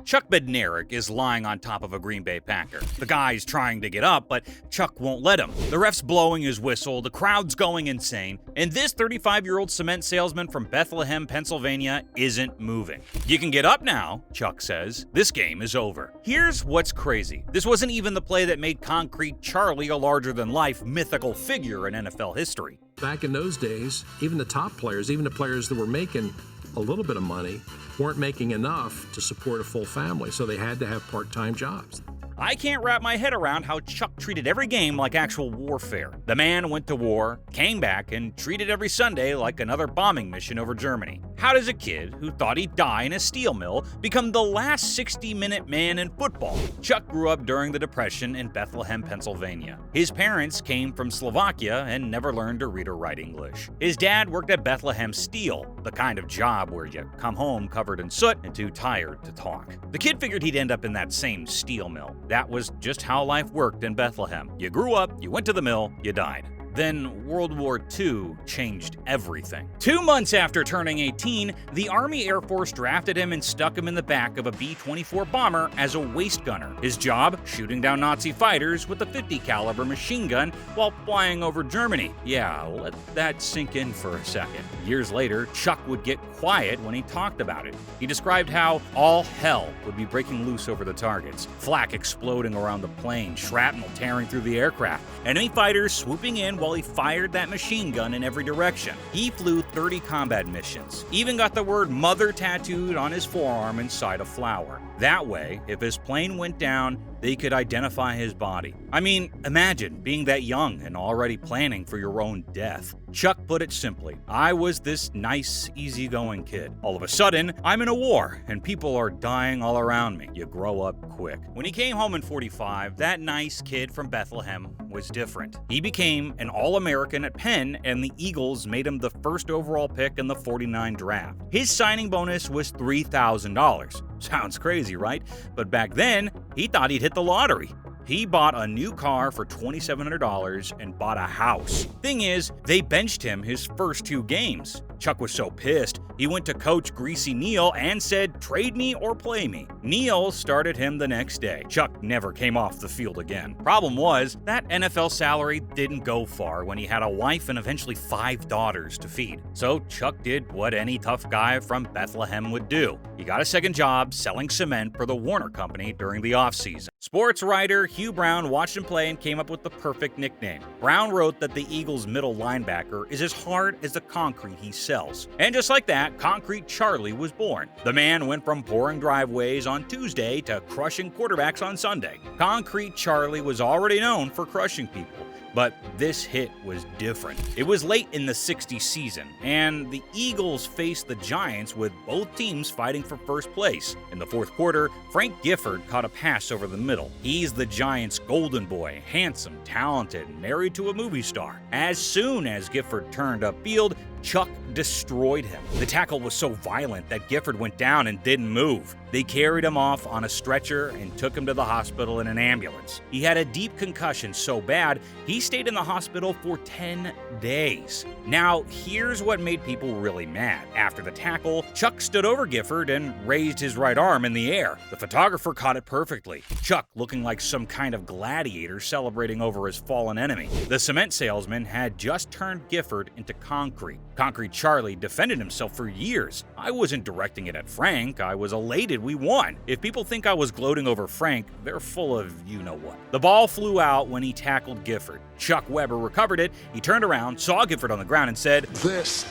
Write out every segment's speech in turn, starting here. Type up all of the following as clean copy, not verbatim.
Chuck Bednarik is lying on top of a Green Bay Packer. The guy's trying to get up, but Chuck won't let him. The ref's blowing his whistle, the crowd's going insane, and this 35-year-old cement salesman from Bethlehem, Pennsylvania isn't moving. "You can get up now," Chuck says. "This game is over." Here's what's crazy. This wasn't even the play that made Concrete Charlie a larger-than-life mythical figure in NFL history. Back in those days, even the top players, even the players that were making a little bit of money, weren't making enough to support a full family, so they had to have part-time jobs. I can't wrap my head around how Chuck treated every game like actual warfare. The man went to war, came back, and treated every Sunday like another bombing mission over Germany. How does a kid who thought he'd die in a steel mill become the last 60-minute man in football? Chuck grew up during the Depression in Bethlehem, Pennsylvania. His parents came from Slovakia and never learned to read or write English. His dad worked at Bethlehem Steel, the kind of job where you come home covered in soot and too tired to talk. The kid figured he'd end up in that same steel mill. That was just how life worked in Bethlehem. You grew up, you went to the mill, you died. Then World War II changed everything. 2 months after turning 18, the Army Air Force drafted him and stuck him in the back of a B-24 bomber as a waist gunner. His job? Shooting down Nazi fighters with a .50 caliber machine gun while flying over Germany. Yeah, let that sink in for a second. Years later, Chuck would get quiet when he talked about it. He described how all hell would be breaking loose over the targets, flak exploding around the plane, shrapnel tearing through the aircraft, enemy fighters swooping in while he fired that machine gun in every direction. He flew 30 combat missions, even got the word mother tattooed on his forearm inside a flower. That way, if his plane went down, they could identify his body. I mean, imagine being that young and already planning for your own death. Chuck put it simply, I was this nice, easygoing kid. All of a sudden, I'm in a war, and people are dying all around me. You grow up quick. When he came home in 45, that nice kid from Bethlehem was different. He became an All-American at Penn, and the Eagles made him the first overall pick in the '49 draft. His signing bonus was $3,000. Sounds crazy, right? But back then, he thought he'd hit the lottery. He bought a new car for $2,700 and bought a house. Thing is, they benched him his first 2 games. Chuck was so pissed, he went to coach Greasy Neal and said, "Trade me or play me." Neal started him the next day. Chuck never came off the field again. Problem was, that NFL salary didn't go far when he had a wife and eventually 5 daughters to feed. So Chuck did what any tough guy from Bethlehem would do. He got a second job selling cement for the Warner Company during the offseason. Sports writer Hugh Brown watched him play and came up with the perfect nickname. Brown wrote that the Eagles' middle linebacker is as hard as the concrete he sells. And just like that, Concrete Charlie was born. The man went from pouring driveways on Tuesday to crushing quarterbacks on Sunday. Concrete Charlie was already known for crushing people. But this hit was different. It was late in the '60s season, and the Eagles faced the Giants with both teams fighting for first place. In the fourth quarter, Frank Gifford caught a pass over the middle. He's the Giants' golden boy, handsome, talented, married to a movie star. As soon as Gifford turned upfield, Chuck destroyed him. The tackle was so violent that Gifford went down and didn't move. They carried him off on a stretcher and took him to the hospital in an ambulance. He had a deep concussion so bad, he stayed in the hospital for 10 days. Now, here's what made people really mad. After the tackle, Chuck stood over Gifford and raised his right arm in the air. The photographer caught it perfectly. Chuck looking like some kind of gladiator celebrating over his fallen enemy. The cement salesman had just turned Gifford into concrete. Concrete Charlie defended himself for years. "I wasn't directing it at Frank. I was elated we won. If people think I was gloating over Frank, they're full of you-know-what." The ball flew out when he tackled Gifford. Chuck Weber recovered it. He turned around, saw Gifford on the ground, and said, "This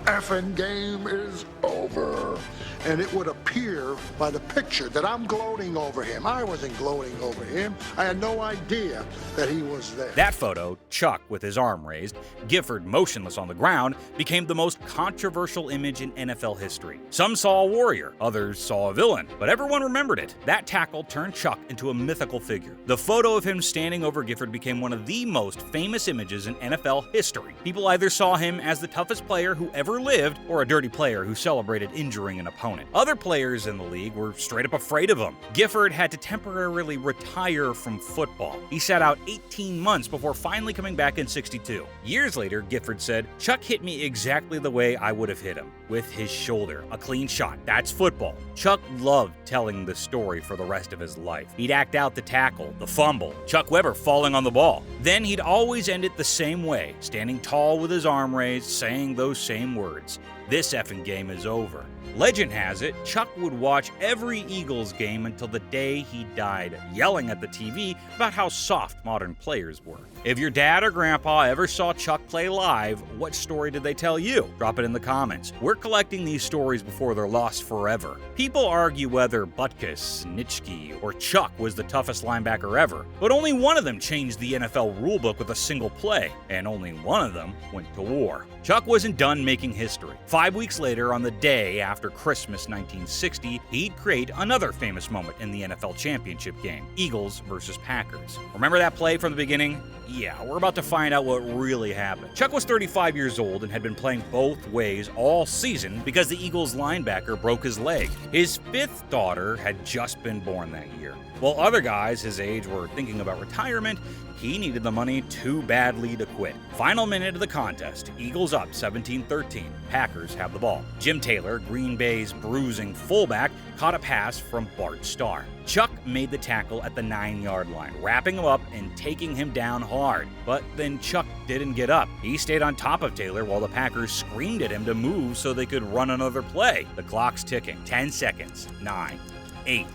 effing game is over." And it would appear by the picture that I'm gloating over him. I wasn't gloating over him. I had no idea that he was there. That photo, Chuck with his arm raised, Gifford motionless on the ground, became the most controversial image in NFL history. Some saw a warrior, others saw a villain, but everyone remembered it. That tackle turned Chuck into a mythical figure. The photo of him standing over Gifford became one of the most famous images in NFL history. People either saw him as the toughest player who ever lived or a dirty player who celebrated injuring an opponent. Other players in the league were straight up afraid of him. Gifford had to temporarily retire from football. He sat out 18 months before finally coming back in '62. Years later, Gifford said, "Chuck hit me exactly the way I would have hit him. with his shoulder. A clean shot. That's football. Chuck loved telling the story for the rest of his life. He'd act out the tackle, the fumble, Chuck Weber falling on the ball. Then he'd always end it the same way, standing tall with his arm raised, saying those same words. This effing game is over. Legend has it, Chuck would watch every Eagles game until the day he died, yelling at the TV about how soft modern players were. If your dad or grandpa ever saw Chuck play live, what story did they tell you? Drop it in the comments. We're collecting these stories before they're lost forever. People argue whether Butkus, Nitschke, or Chuck was the toughest linebacker ever, but only one of them changed the NFL rulebook with a single play, and only one of them went to war. Chuck wasn't done making history. 5 weeks later, on the day after Christmas 1960, he'd create another famous moment in the NFL championship game, Eagles versus Packers. Remember that play from the beginning? Yeah, we're about to find out what really happened. Chuck was 35 years old and had been playing both ways all season because the Eagles linebacker broke his leg. His 5th daughter had just been born that year. While other guys his age were thinking about retirement, he needed the money too badly to quit. Final minute of the contest. Eagles up 17-13. Packers have the ball. Jim Taylor, Green Bay's bruising fullback, caught a pass from Bart Starr. Chuck made the tackle at the 9-yard line, wrapping him up and taking him down hard. But then Chuck didn't get up. He stayed on top of Taylor while the Packers screamed at him to move so they could run another play. The clock's ticking. 10 seconds. 9, 8.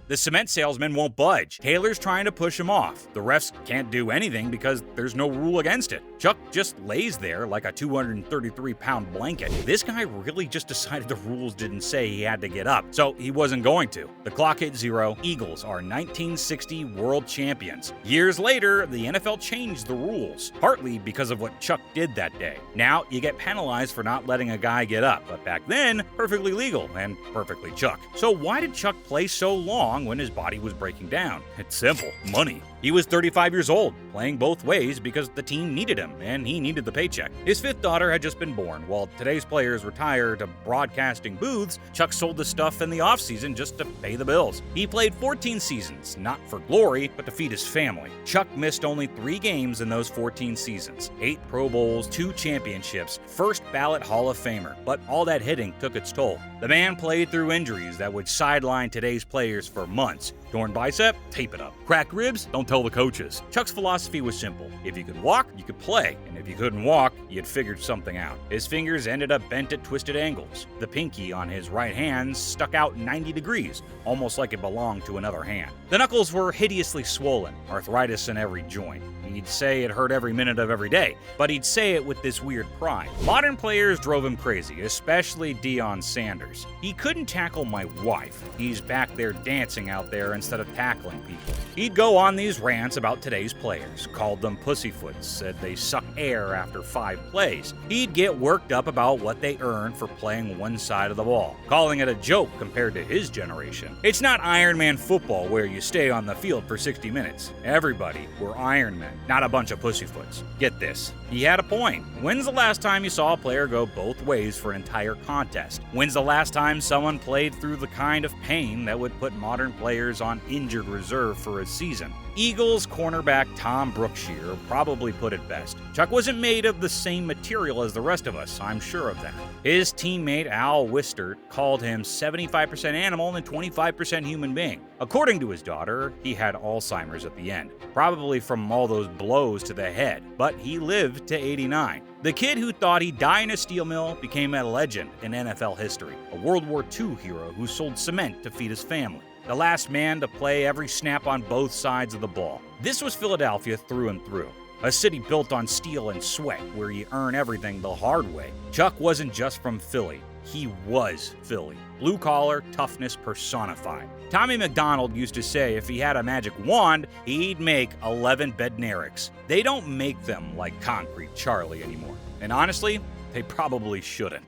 The cement salesman won't budge. Taylor's trying to push him off. The refs can't do anything because there's no rule against it. Chuck just lays there like a 233-pound blanket. This guy really just decided the rules didn't say he had to get up, so he wasn't going to. The clock hit 0. Eagles are 1960 world champions. Years later, the NFL changed the rules, partly because of what Chuck did that day. Now, you get penalized for not letting a guy get up, but back then, perfectly legal and perfectly Chuck. So why did Chuck play so long when his body was breaking down? It's simple. Money. He was 35 years old, playing both ways because the team needed him, and he needed the paycheck. His 5th daughter had just been born. While today's players retire to broadcasting booths, Chuck sold the stuff in the offseason just to pay the bills. He played 14 seasons, not for glory, but to feed his family. Chuck missed only 3 games in those 14 seasons. 8 Pro Bowls, 2 championships, first ballot Hall of Famer. But all that hitting took its toll. The man played through injuries that would sideline today's players for months. Torn bicep? Tape it up. Cracked ribs? Don't tell the coaches. Chuck's philosophy was simple. If you could walk, you could play. And if you couldn't walk, you'd figured something out. His fingers ended up bent at twisted angles. The pinky on his right hand stuck out 90 degrees, almost like it belonged to another hand. The knuckles were hideously swollen, arthritis in every joint. He'd say it hurt every minute of every day, but he'd say it with this weird pride. Modern players drove him crazy, especially Deion Sanders. He couldn't tackle my wife. He's back there dancing out there instead of tackling people. He'd go on these rants about today's players, called them pussyfoots, said they suck air after 5 plays. He'd get worked up about what they earned for playing one side of the ball, calling it a joke compared to his generation. It's not Iron Man football where you stay on the field for 60 minutes. Everybody were Iron Men, not a bunch of pussyfoots. Get this. He had a point. When's the last time you saw a player go both ways for an entire contest? When's the last time someone played through the kind of pain that would put modern players on injured reserve for a season? Eagles cornerback Tom Brookshire probably put it best. Chuck wasn't made of the same material as the rest of us, I'm sure of that. His teammate Al Wistert called him 75% animal and 25% human being. According to his daughter, he had Alzheimer's at the end, probably from all those blows to the head, but he lived to 89. The kid who thought he'd die in a steel mill became a legend in NFL history, a World War II hero who sold cement to feed his family. The last man to play every snap on both sides of the ball. This was Philadelphia through and through. A city built on steel and sweat, where you earn everything the hard way. Chuck wasn't just from Philly. He was Philly. Blue-collar toughness personified. Tommy McDonald used to say if he had a magic wand, he'd make 11 Bednariks. They don't make them like Concrete Charlie anymore. And honestly, they probably shouldn't.